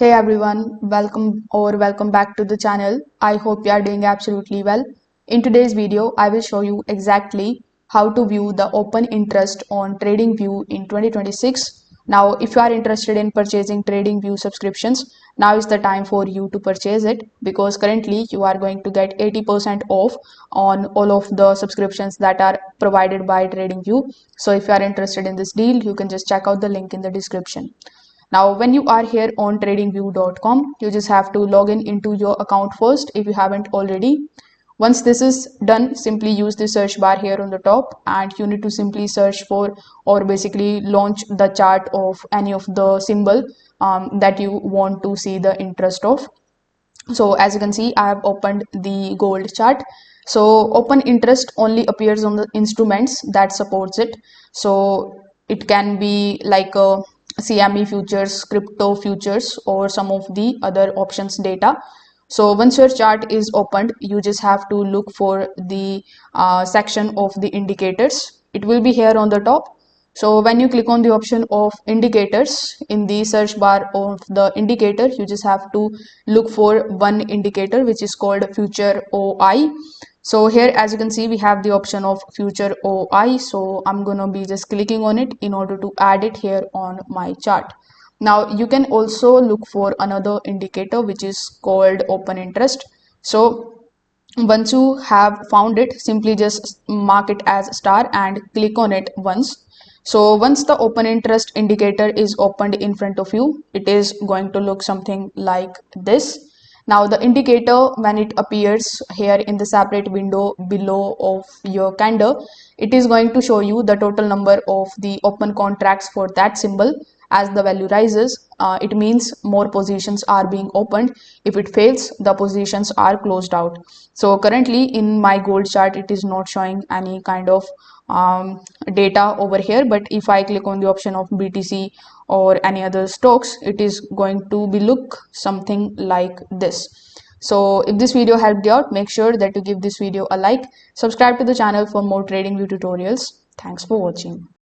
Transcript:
Hey everyone, welcome back to the channel. I hope you are doing absolutely well. In today's video, I will show you exactly how to view the open interest on Tradingview in 2026. Now, if you are interested in purchasing Tradingview subscriptions, now is the time for you to purchase it because currently you are going to get 80% off on all of the subscriptions that are provided by Tradingview. So if you are interested in this deal, you can just check out the link in the description. Now, when you are here on tradingview.com, you just have to log in into your account first if you haven't already. Once this is done, simply use the search bar here on the top and you need to simply search for or basically launch the chart of any of the symbol that you want to see the interest of. So as you can see, I have opened the gold chart. So open interest only appears on the instruments that supports it. So it can be like a CME futures, crypto futures, or some of the other options data. So once your chart is opened, you just have to look for the section of the indicators. It will be here on the top. So when you click on the option of indicators in the search bar of the indicator, you just have to look for one indicator which is called future OI. So here, as you can see, we have the option of future OI. So I'm gonna be just clicking on it in order to add it here on my chart. Now you can also look for another indicator which is called open interest. So once you have found it, simply just mark it as star and click on it once. So once the open interest indicator is opened in front of you, it is going to look something like this. Now the indicator, when it appears here in the separate window below of your candle, it is going to show you the total number of the open contracts for that symbol. As the value rises, it means more positions are being opened. If it fails, the positions are closed out. So currently in my gold chart, it is not showing any kind of data over here, but if I click on the option of BTC or any other stocks, it is going to be look something like this. So if this video helped you out, make sure that you give this video a like, subscribe to the channel for more trading view tutorials. Thanks for watching.